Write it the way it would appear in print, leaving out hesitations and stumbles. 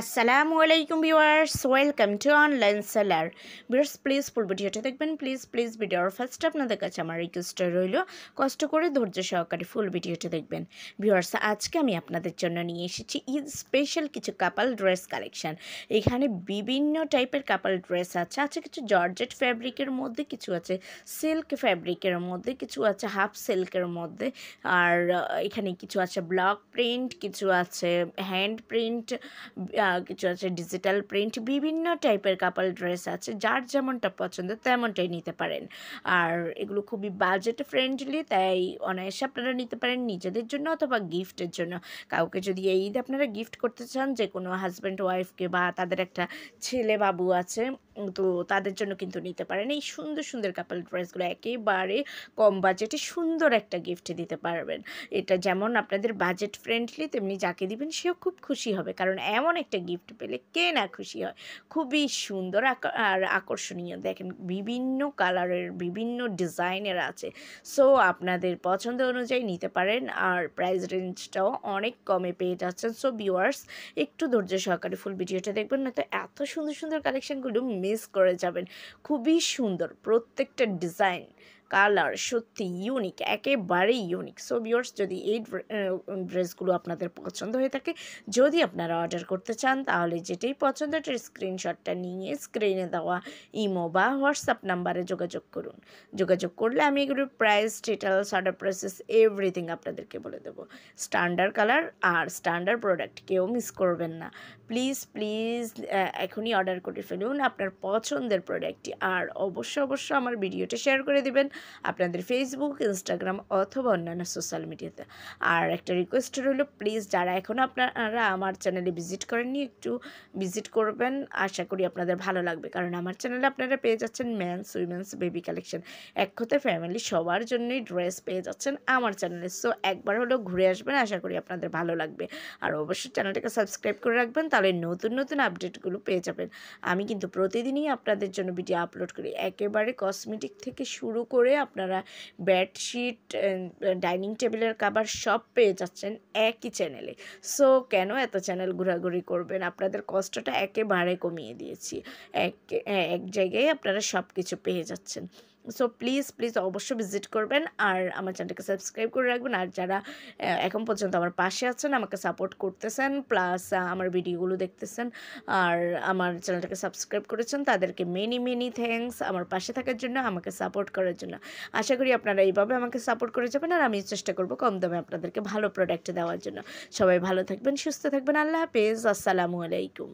আসসালামু আলাইকুম viewers, welcome to online seller. Viewers please ফুল ভিডিওটা দেখবেন, প্লিজ ভিডিওর ফার্স্ট আপনাদের কাছে আমার রিকোয়েস্ট রইল কষ্ট করে ধৈর্য সহকারে ফুল ভিডিওটা দেখবেন। ভিউয়ার্স আজকে আমি আপনাদের জন্য নিয়ে এসেছি ঈদ স্পেশাল কিছু কাপাল ড্রেস কালেকশন। এখানে বিভিন্ন টাইপের কাপাল ড্রেস আছে কিছু জর্জেট ফ্যাব্রিকের মধ্যে, কিছু আছে সিল্ক ফ্যাব্রিকের মধ্যে, কিছু আছে হাফ সিল্কের মধ্যে, আর এখানে কিছু আছে ব্লক প্রিন্ট, কিছু আছে হ্যান্ড প্রিন্ট, কিছু আছে ডিজিটাল প্রিন্ট। বিভিন্ন টাইপের কাপাল ড্রেস আছে, যার যেমনটা পছন্দ তেমনটাই নিতে পারেন। আর এগুলো খুবই বাজেট ফ্রেন্ডলি, তাই অনায়াসে আপনারা নিতে পারেন নিজেদের জন্য অথবা গিফটের জন্য। কাউকে যদি এই ঈদে আপনারা গিফট করতে চান, যে কোনো হাজব্যান্ড ওয়াইফকে, বা তাদের একটা ছেলে বাবু আছে, তো তাদের জন্য কিন্তু নিতে পারেন। এই সুন্দর সুন্দর কাপাল ড্রেসগুলো একেবারে কম বাজেটে সুন্দর একটা গিফট দিতে পারবেন। এটা যেমন আপনাদের বাজেট ফ্রেন্ডলি, তেমনি যাকে দিবেন সেও খুব খুশি হবে, কারণ এমন একটা গিফট পেলে কে না খুশি হয়। খুবই সুন্দর আর আকর্ষণীয়। দেখেন বিভিন্ন কালারের বিভিন্ন ডিজাইনের আছে, সো আপনাদের পছন্দ অনুযায়ী নিতে পারেন। আর প্রাইস রেঞ্জটাও অনেক কমে পেয়ে যাচ্ছেন। সো ভিউয়ার্স একটু ধৈর্য সহকারে ফুল ভিডিওটা দেখবেন, না তো এত সুন্দর সুন্দর কালেকশানগুলো মিস করে যাবেন। খুবই সুন্দর প্রত্যেকটা ডিজাইন, কালার সত্যি ইউনিক, একেবারেই ইউনিক। সো ভিউয়ার্স যদি এই ড্রেসগুলো আপনাদের পছন্দ হয়ে থাকে, যদি আপনারা অর্ডার করতে চান, তাহলে যেটাই পছন্দ এটার স্ক্রিনশটটা নিয়ে স্ক্রিনে দেওয়া ইমো বা হোয়াটসঅ্যাপ নাম্বারে যোগাযোগ করুন। যোগাযোগ করলে আমি এগুলোর price, details, order process everything আপনাদেরকে বলে দেবো। স্ট্যান্ডার্ড কালার আর স্ট্যান্ডার্ড প্রোডাক্ট কেউ মিস করবেন না। প্লিজ এখনই অর্ডার করে ফেলুন আপনার পছন্দের প্রোডাক্টটি। আর অবশ্য আমার ভিডিওটা শেয়ার করে দেবেন আপনাদের ফেসবুক, ইনস্টাগ্রাম অথবা অন্যান্য সোশ্যাল মিডিয়াতে। আর একটা রিকোয়েস্ট রইল, প্লিজ যারা এখনও আপনারা আমার চ্যানেলে ভিজিট করেননি, একটু ভিজিট করবেন। আশা করি আপনাদের ভালো লাগবে, কারণ আমার চ্যানেলে আপনারা পেয়ে যাচ্ছেন মেন্স, উইমেন্স, বেবি কালেকশন, এক কথায় ফ্যামিলি সবার জন্যই ড্রেস পেয়ে যাচ্ছেন আমার চ্যানেলে। সো একবার হলেও ঘুরে আসবেন, আশা করি আপনাদের ভালো লাগবে। আর অবশ্যই চ্যানেলটাকে সাবস্ক্রাইব করে রাখবেন, তাহলে নতুন নতুন আপডেটগুলো পেয়ে যাবেন। আমি কিন্তু প্রতিদিনই আপনাদের জন্য ভিডিও আপলোড করি, একেবারে কসমেটিক থেকে শুরু করে আপনারা বেডশিট, ডাইনিং টেবিলের কাভার সব পেয়ে যাচ্ছেন একই চ্যানেলে। সো কেন এত চ্যানেল ঘোরাঘুরি করবেন, আপনাদের কষ্টটা একেবারে কমিয়ে দিয়েছি। এক জায়গায় আপনারা সব কিছু পেয়ে যাচ্ছেন। সো প্লিজ অবশ্যই ভিজিট করবেন, আর আমার চ্যানেলটাকে সাবস্ক্রাইব করে রাখবেন। আর যারা এখন পর্যন্ত আমার পাশে আছেন, আমাকে সাপোর্ট করতেছেন, প্লাস আমার ভিডিওগুলো দেখতেছেন আর আমার চ্যানেলটাকে সাবস্ক্রাইব করেছেন, তাদেরকে মেনি থ্যাঙ্কস আমার পাশে থাকার জন্য, আমাকে সাপোর্ট করার জন্য। আশা করি আপনারা এইভাবে আমাকে সাপোর্ট করে যাবেন, আর আমি চেষ্টা করব কম দামে আপনাদেরকে ভালো প্রোডাক্ট দেওয়ার জন্য। সবাই ভালো থাকবেন, সুস্থ থাকবেন। আল্লাহ হাফেজ, আসসালামু আলাইকুম।